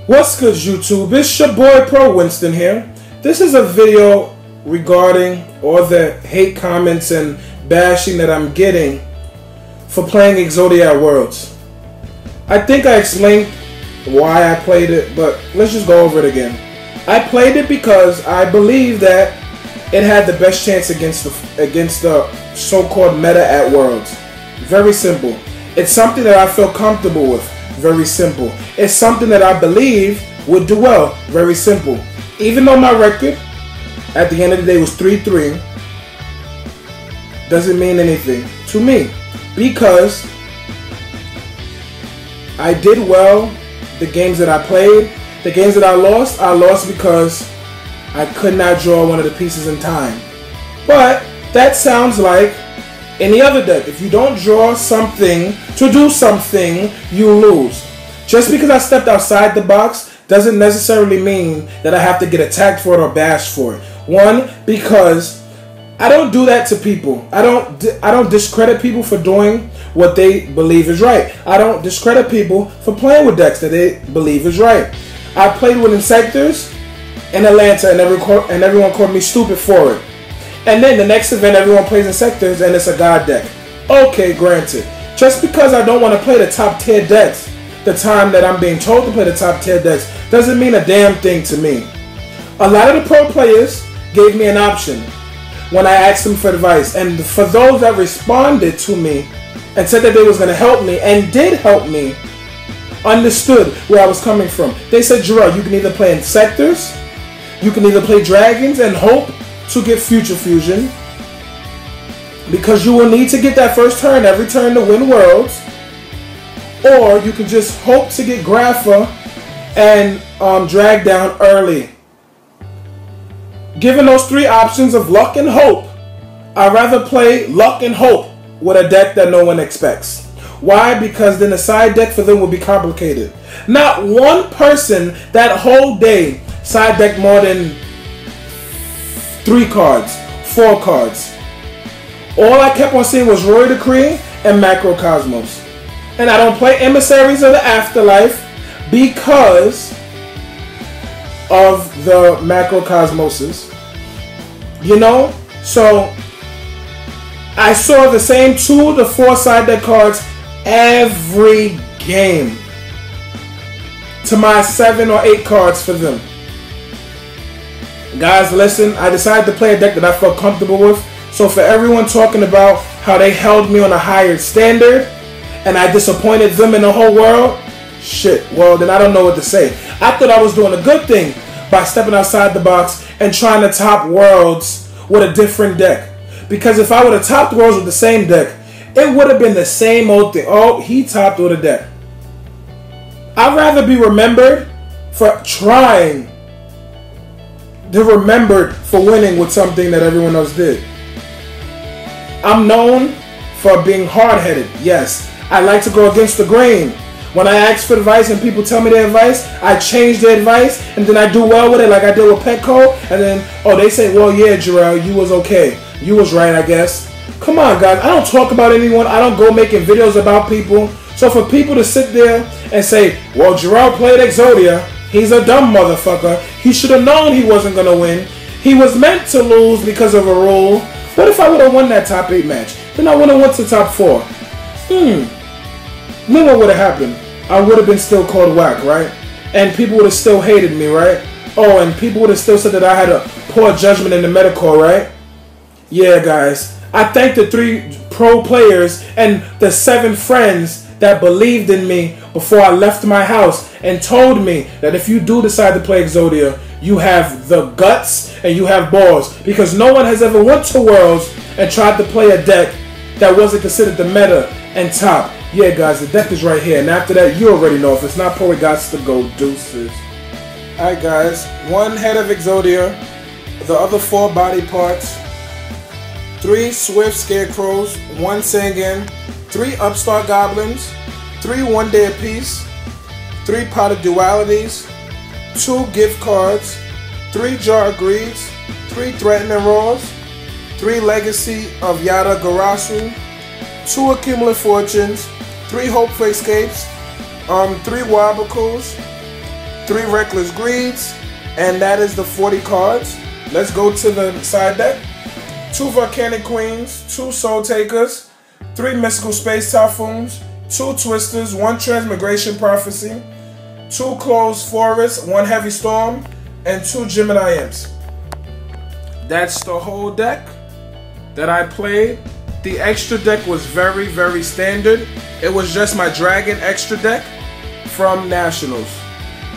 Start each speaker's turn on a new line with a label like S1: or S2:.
S1: What's good, YouTube? It's your boy Pro Winston here. This is a video regarding all the hate comments and bashing that I'm getting for playing Exodia Worlds. I think I explained why I played it, but let's just go over it again. I played it because I believe that it had the best chance against the so-called meta at Worlds. Very simple. It's something that I feel comfortable with. Very simple. It's something that I believe would do well. Very simple. Even though my record at the end of the day was 3-3, doesn't mean anything to me because I did well the games that I played. The games that I lost because I could not draw one of the pieces in time. But that sounds like any other deck. If you don't draw something to do something, you lose. Just because I stepped outside the box doesn't necessarily mean that I have to get attacked for it or bashed for it. One, because I don't do that to people. I don't discredit people for doing what they believe is right. I don't discredit people for playing with decks that they believe is right. I played with Insectors in Atlanta and everyone called me stupid for it. And then the next event, everyone plays Insectors and it's a God deck. Okay, granted. Just because I don't want to play the top tier decks the time that I'm being told to play the top tier decks doesn't mean a damn thing to me. A lot of the pro players gave me an option when I asked them for advice. And for those that responded to me and said that they was going to help me and did help me, understood where I was coming from. They said, Jarrell, you can either play Insectors, you can either play Dragons and hope to get Future Fusion, because you will need to get that first turn every turn to win Worlds, or you can just hope to get Grapha and drag down early. Given those three options of luck and hope, I'd rather play luck and hope with a deck that no one expects. Why? Because then the side deck for them will be complicated. Not one person that whole day side decked more than 3 cards, 4 cards. All I kept on seeing was Royal Decree and Macrocosmos. And I don't play Emissaries of the Afterlife because of the Macrocosmoses. You know? So I saw the same 2 to 4 side deck cards every game to my 7 or 8 cards for them. Guys, listen, I decided to play a deck that I felt comfortable with. So for everyone talking about how they held me on a higher standard and I disappointed them in the whole world, shit, well then I don't know what to say. I thought I was doing a good thing by stepping outside the box and trying to top Worlds with a different deck. Because if I would have topped Worlds with the same deck, it would have been the same old thing. Oh, he topped with a deck. I'd rather be remembered for trying than remembered for winning with something that everyone else did. I'm known for being hard-headed. Yes, I like to go against the grain. When I ask for advice and people tell me their advice, I change their advice and then I do well with it like I did with Petco. And then, oh, they say, well, yeah, Jarrell, you was okay. You was right, I guess. Come on, guys. I don't talk about anyone. I don't go making videos about people. So for people to sit there and say, well, Jarrell played Exodia, he's a dumb motherfucker. He should have known he wasn't going to win. He was meant to lose because of a rule. What if I would have won that top 8 match? Then I would have went to top 4. Then what would have happened? I would have been still called whack, right? And people would have still hated me, right? Oh, and people would have still said that I had a poor judgment in the medical, right? Yeah, guys. I thank the 3 pro players and the 7 friends that believed in me before I left my house and told me that if you do decide to play Exodia, you have the guts and you have balls. Because no one has ever went to Worlds and tried to play a deck that wasn't considered the meta and top. Yeah, guys, the deck is right here. And after that, you already know. If it's not pro, it got to go deuces. Alright, guys. 1 head of Exodia. The other 4 body parts. 3 Swift Scarecrows. 1 Sangan. 3 Upstart Goblins. 3 One Day Apiece. 3 Pot of Dualities. 2 Gift Cards. 3 Jar of Greeds. 3 Threatening Rolls. 3 Legacy of Yada Garasu. 2 Accumulate Fortunes. 3 Hope for Escapes. 3 Wabacles. 3 Reckless Greeds, and that is the 40 cards. Let's go to the side deck. 2 Volcanic Queens, 2 Soul Takers, 3 Mystical Space Typhoons, 2 Twisters, 1 Transmigration Prophecy, 2 Closed Forests, 1 Heavy Storm, and 2 Gemini Imps. That's the whole deck that I played. The extra deck was very, very standard. It was just my Dragon extra deck from Nationals.